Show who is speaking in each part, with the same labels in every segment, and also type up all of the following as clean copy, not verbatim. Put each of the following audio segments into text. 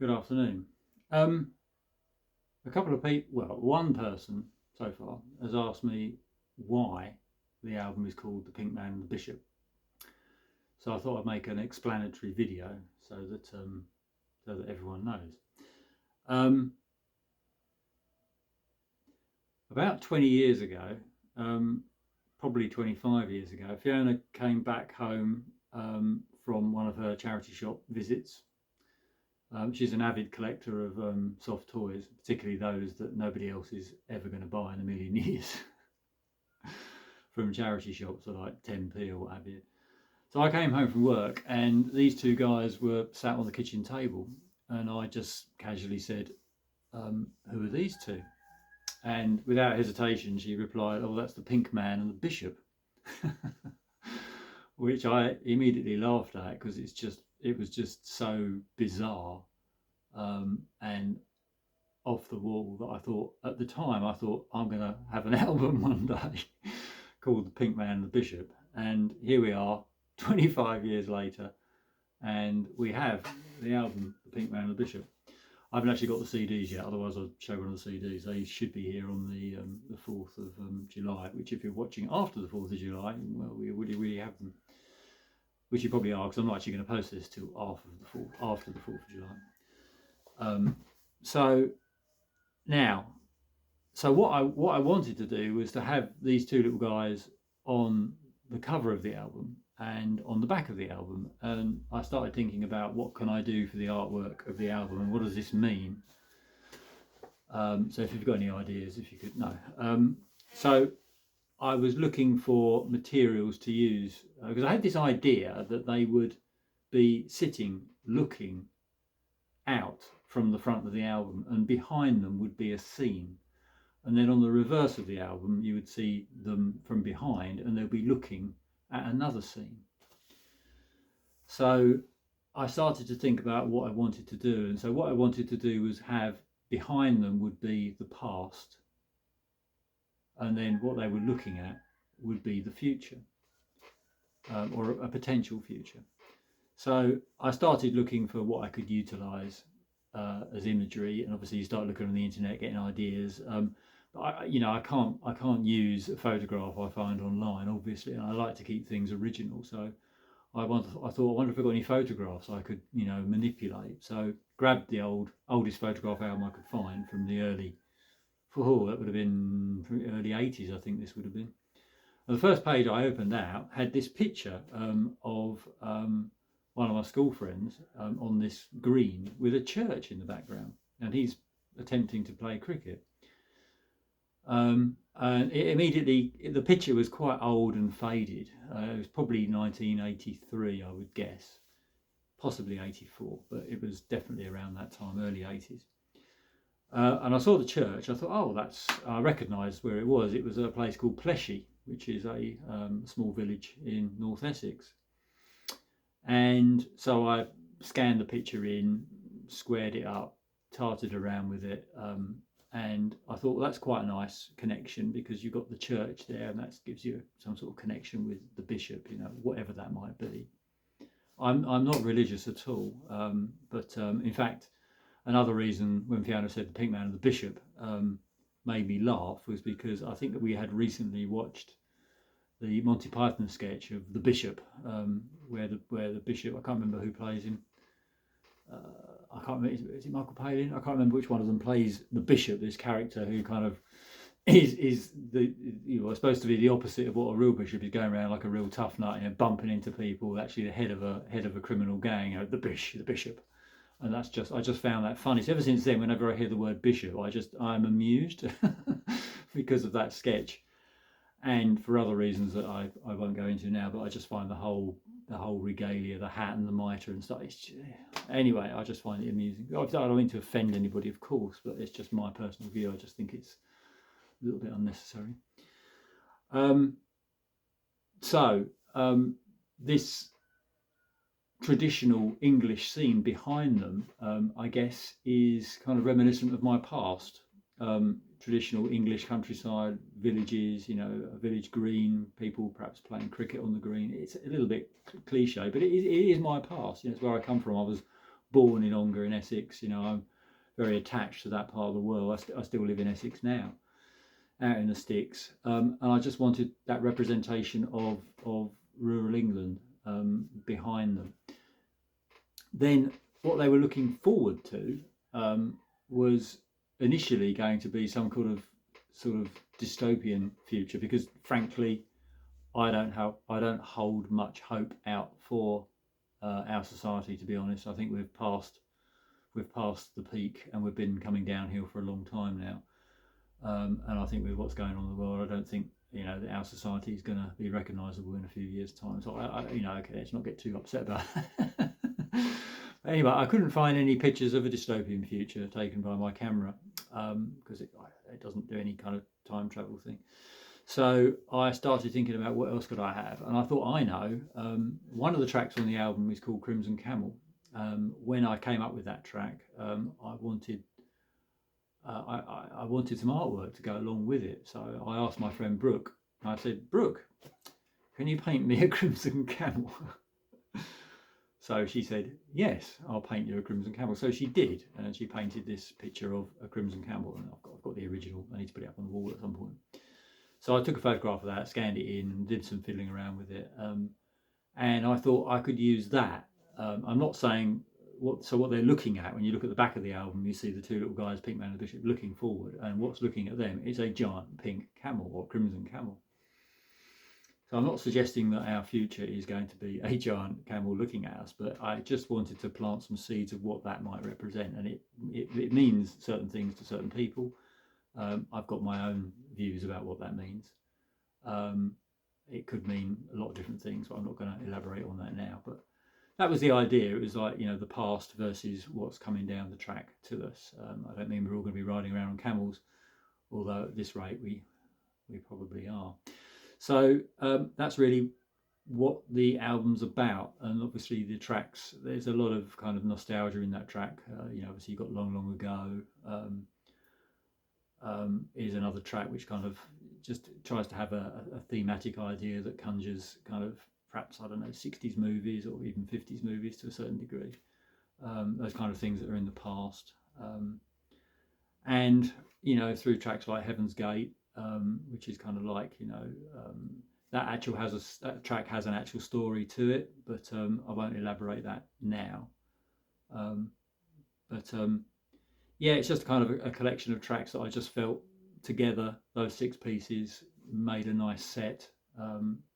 Speaker 1: Good afternoon. Um, a couple of people, well, one person so far has asked me why the album is called The Pink Man and the Bishop. So I thought I'd make an explanatory video so that everyone knows. Um, about 20 years ago, um, probably 25 years ago, Fiona came back home from one of her charity shop visits. She's an avid collector of soft toys, particularly those that nobody else is ever going to buy in a million years from charity shops for like 10p or what have you. So I came home from work and these two guys were sat on the kitchen table, and I just casually said, "Who are these two?" And without hesitation, she replied, "Oh, that's the Pink Man and the Bishop," which I immediately laughed at because it was just so bizarre and off the wall that I thought at the time I'm going to have an album one day called The Pink Man and the Bishop, and here we are 25 years later, and we have the album The Pink Man and the Bishop. I haven't actually got the CDs yet, otherwise I'd show one of the CDs. They should be here on the 4th of July, which if you're watching after the 4th of July, well, we really have them, which you probably are, because I'm not actually going to post this till after the 4th of July. So now, so what I wanted to do was to have these two little guys on the cover of the album and on the back of the album, and I started thinking about what can I do for the artwork of the album and what does this mean. So if you've got any ideas, if you could know. So I was looking for materials to use because I had this idea that they would be sitting looking out from the front of the album, and behind them would be a scene, and then on the reverse of the album you would see them from behind and they'll be looking at another scene. So I started to think about what I wanted to do, and so what I wanted to do was have behind them would be the past, and then what they were looking at would be the future, or a potential future. So I started looking for what I could utilize as imagery, and obviously you start looking on the internet, getting ideas. But I can't use a photograph I find online, obviously, and I like to keep things original. So I thought, I wonder if I've got any photographs I could, manipulate. So grabbed the oldest photograph album I could find from the that would have been early 80s, I think this would have been. And the first page I opened out had this picture of one of my school friends on this green with a church in the background, and he's attempting to play cricket. And immediately, the picture was quite old and faded. It was probably 1983, I would guess, possibly 84, but it was definitely around that time, early 80s. And I saw the church. I thought, oh, I recognised where it was. It was a place called Pleshy, which is a small village in North Essex. And so I scanned the picture in, squared it up, tarted around with it, and I thought, well, that's quite a nice connection because you've got the church there, and that gives you some sort of connection with the bishop, whatever that might be. I'm not religious at all, but in fact, another reason when Fiona said the Pink Man and the Bishop made me laugh was because I think that we had recently watched the Monty Python sketch of the Bishop, where the Bishop, I can't remember who plays him. I can't remember, is it Michael Palin? I can't remember which one of them plays the Bishop, this character who kind of is supposed to be the opposite of what a real bishop is, going around like a real tough nut, bumping into people, actually the head of a criminal gang, the bishop. And I just found that funny. So ever since then, whenever I hear the word bishop, I'm amused because of that sketch, and for other reasons that I won't go into now. But I just find the whole regalia, the hat and the mitre and stuff. Anyway, I just find it amusing. I don't mean to offend anybody, of course, but it's just my personal view. I just think it's a little bit unnecessary. This traditional English scene behind them, I guess, is kind of reminiscent of my past. Traditional English countryside, villages, a village green, people perhaps playing cricket on the green. It's a little bit cliche, but it is my past. It's where I come from. I was born in Ongar in Essex. You know, I'm very attached to that part of the world. I still live in Essex now, out in the sticks, and I just wanted that representation of rural England behind them. Then what they were looking forward to was initially going to be some kind of sort of dystopian future, because frankly I don't hold much hope out for our society, to be honest. I think we've passed the peak, and we've been coming downhill for a long time now. And I think with what's going on in the world, I don't think, you know, that our society is going to be recognisable in a few years' time. So you know, okay, let's not get too upset about that. Anyway, I couldn't find any pictures of a dystopian future taken by my camera, because it doesn't do any kind of time travel thing. So I started thinking about what else could I have, and I thought, I know, one of the tracks on the album is called Crimson Camel. When I came up with that track, I wanted some artwork to go along with it. So I asked my friend Brooke. I said, Brooke, can you paint me a crimson camel? So she said, yes, I'll paint you a crimson camel. So she did, and she painted this picture of a crimson camel, and I've got the original. I need to put it up on the wall at some point. So I took a photograph of that, scanned it in, and did some fiddling around with it. And I thought I could use that. I'm not saying what they're looking at. When you look at the back of the album, you see the two little guys, Pink Man and Bishop, looking forward, and what's looking at them is a giant pink camel or crimson camel. So I'm not suggesting that our future is going to be a giant camel looking at us, but I just wanted to plant some seeds of what that might represent, and it means certain things to certain people. I've got my own views about what that means. It could mean a lot of different things, but I'm not going to elaborate on that now. But that was the idea. It was like, you know, the past versus what's coming down the track to us. I don't mean we're all going to be riding around on camels, although at this rate we probably are. So that's really what the album's about. And obviously the tracks, there's a lot of kind of nostalgia in that track. You know, obviously you've got Long Long Ago is another track which kind of just tries to have a thematic idea that conjures kind of, perhaps, I don't know, 60s movies or even 50s movies to a certain degree. Those kind of things that are in the past. And, you know, through tracks like Heaven's Gate, which is kind of like, you know, that track has an actual story to it, but I won't elaborate that now. Yeah, it's just kind of a collection of tracks that I just felt together, those 6 pieces made a nice set,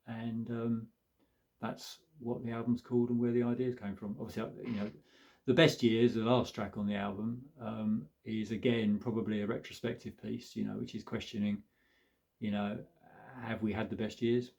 Speaker 1: and that's what the album's called and where the ideas came from. Obviously, you know, The Best Years, the last track on the album, is again probably a retrospective piece, you know, which is questioning, you know, have we had the best years?